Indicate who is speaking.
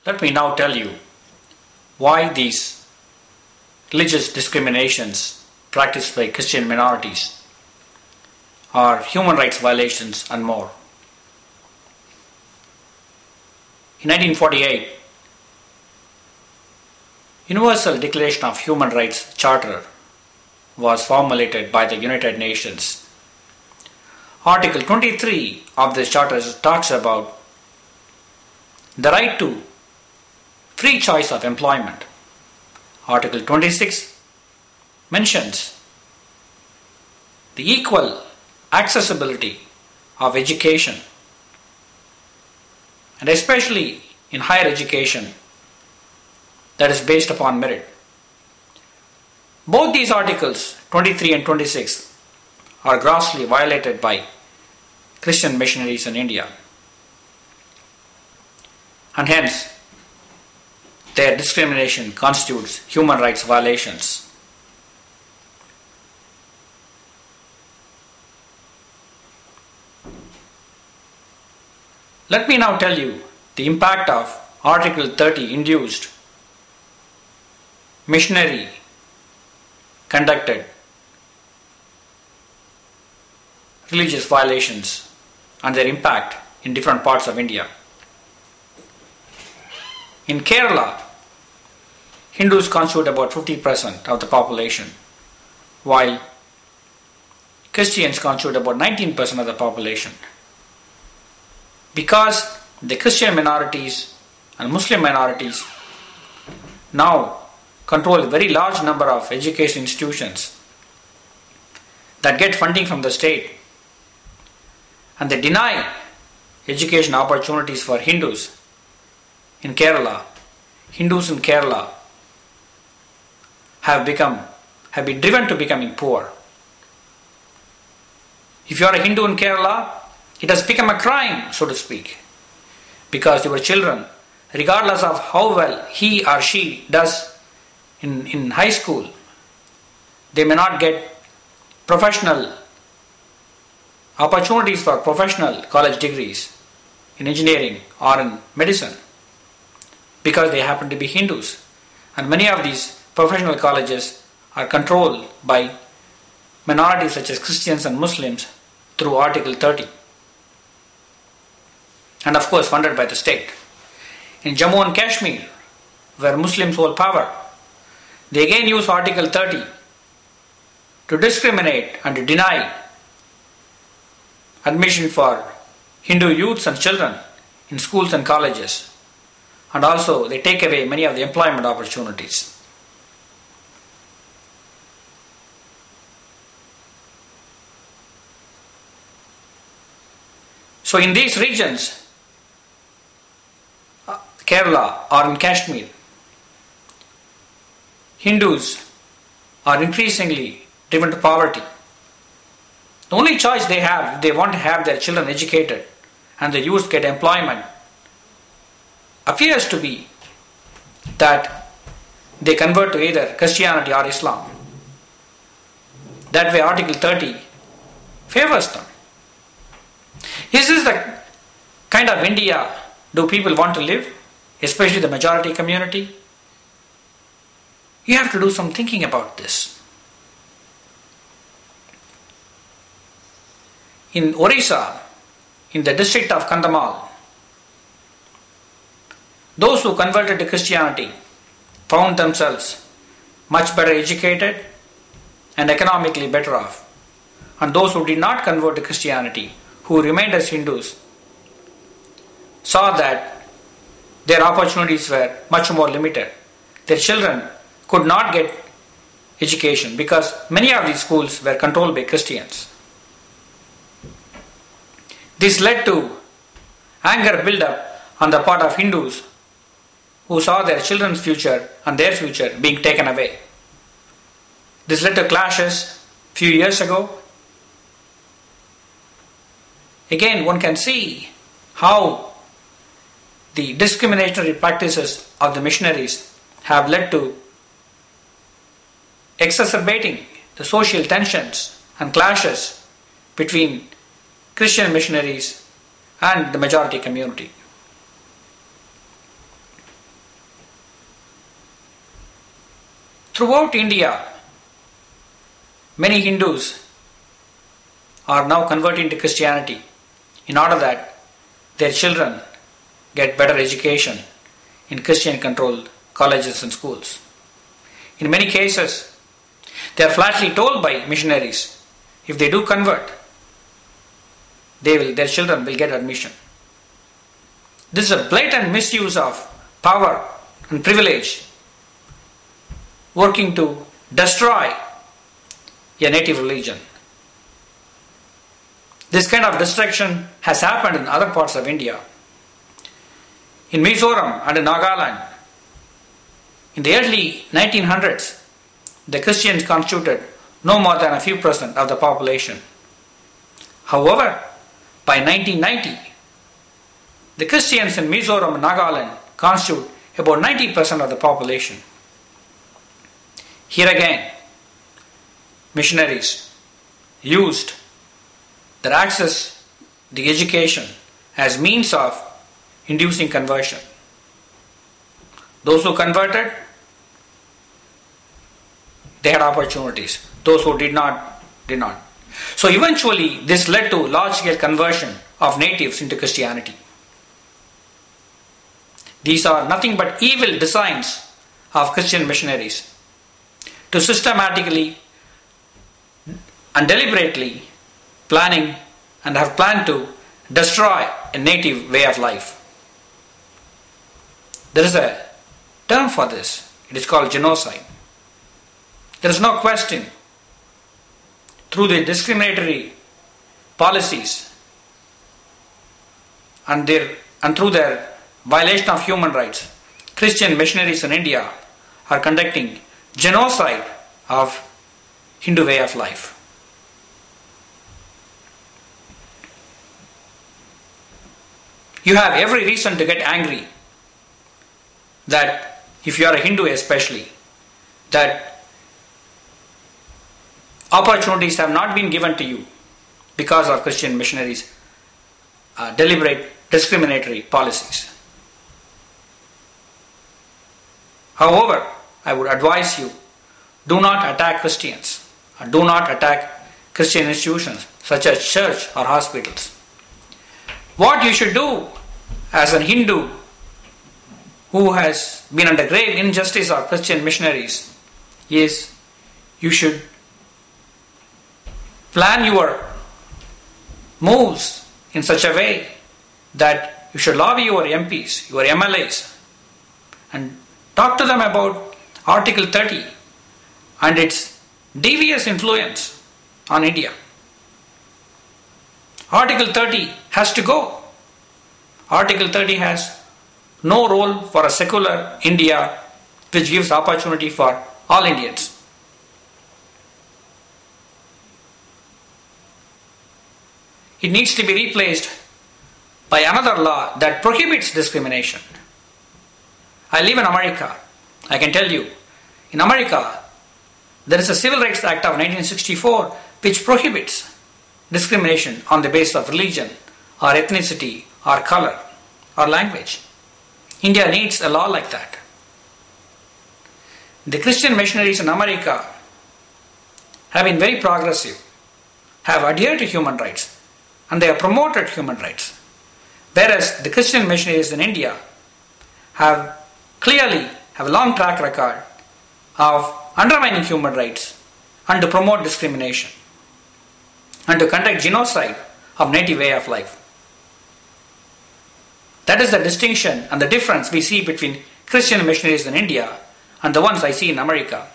Speaker 1: Let me now tell you why these religious discriminations practiced by Christian minorities are human rights violations and more. In 1948, Universal Declaration of Human Rights Charter was formulated by the United Nations. Article 23 of this charter talks about the right to free choice of employment. Article 26 mentions the equal accessibility of education, and especially in higher education that is based upon merit. Both these articles, 23 and 26, are grossly violated by Christian missionaries in India, and hence their discrimination constitutes human rights violations. Let me now tell you the impact of Article 30 induced missionary conducted religious violations and their impact in different parts of India. In Kerala, Hindus constitute about 50% of the population, while Christians constitute about 19% of the population. Because the Christian minorities and Muslim minorities now control a very large number of education institutions that get funding from the state, and they deny education opportunities for Hindus in Kerala. Hindus in Kerala have been driven to becoming poor. If you are a Hindu in Kerala, it has become a crime, so to speak, because your children, regardless of how well he or she does in high school, they may not get professional opportunities for professional college degrees in engineering or in medicine because they happen to be Hindus. And many of these professional colleges are controlled by minorities such as Christians and Muslims through Article 30, and of course funded by the state. In Jammu and Kashmir, where Muslims hold power, they again use Article 30 to discriminate and to deny admission for Hindu youths and children in schools and colleges, and also they take away many of the employment opportunities. So in these regions, Kerala or in Kashmir, Hindus are increasingly driven to poverty. The only choice they have, if they want to have their children educated and their youth get employment, appears to be that they convert to either Christianity or Islam. That way Article 30 favors them. Is this the kind of India do people want to live, especially the majority community? You have to do some thinking about this. In Orissa, in the district of Kandhamal, those who converted to Christianity found themselves much better educated and economically better off. And those who did not convert to Christianity, who remained as Hindus, saw that their opportunities were much more limited. Their children could not get education because many of these schools were controlled by Christians. This led to anger build up on the part of Hindus who saw their children's future and their future being taken away. This led to clashes a few years ago. Again, one can see how the discriminatory practices of the missionaries have led to exacerbating the social tensions and clashes between Christian missionaries and the majority community. Throughout India, many Hindus are now converting to Christianity in order that their children get better education in Christian-controlled colleges and schools. In many cases, they are flatly told by missionaries, if they do convert, their children will get admission. This is a blatant misuse of power and privilege, working to destroy a native religion. This kind of destruction has happened in other parts of India. In Mizoram and in Nagaland, in the early 1900s, the Christians constituted no more than a few percent of the population. However, by 1990, the Christians in Mizoram and Nagaland constitute about 90% of the population. Here again, missionaries used their access to education as means of inducing conversion. Those who converted, they had opportunities. Those who did not, did not. So eventually this led to large-scale conversion of natives into Christianity. These are nothing but evil designs of Christian missionaries to systematically and deliberately planning and have planned to destroy a native way of life. There is a term for this. It is called genocide. There is no question. Through the discriminatory policies and through their violation of human rights, Christian missionaries in India are conducting genocide of Hindu way of life. You have every reason to get angry that if you are a Hindu especially, that opportunities have not been given to you because of Christian missionaries' deliberate discriminatory policies. However, I would advise you, do not attack Christians, or do not attack Christian institutions such as church or hospitals. What you should do as a Hindu who has been under grave injustice of Christian missionaries is you should plan your moves in such a way that you should lobby your MPs, your MLAs, and talk to them about Article 30 and its devious influence on India. Article 30 has to go. Article 30 has no role for a secular India which gives opportunity for all Indians. It needs to be replaced by another law that prohibits discrimination. I live in America. I can tell you, in America, there is a Civil Rights Act of 1964 which prohibits discrimination on the basis of religion or ethnicity or color or language. India needs a law like that. The Christian missionaries in America have been very progressive, have adhered to human rights, and they have promoted human rights. Whereas the Christian missionaries in India have a long track record of undermining human rights and to promote discrimination and to conduct genocide of native way of life. That is the distinction and the difference we see between Christian missionaries in India and the ones I see in America.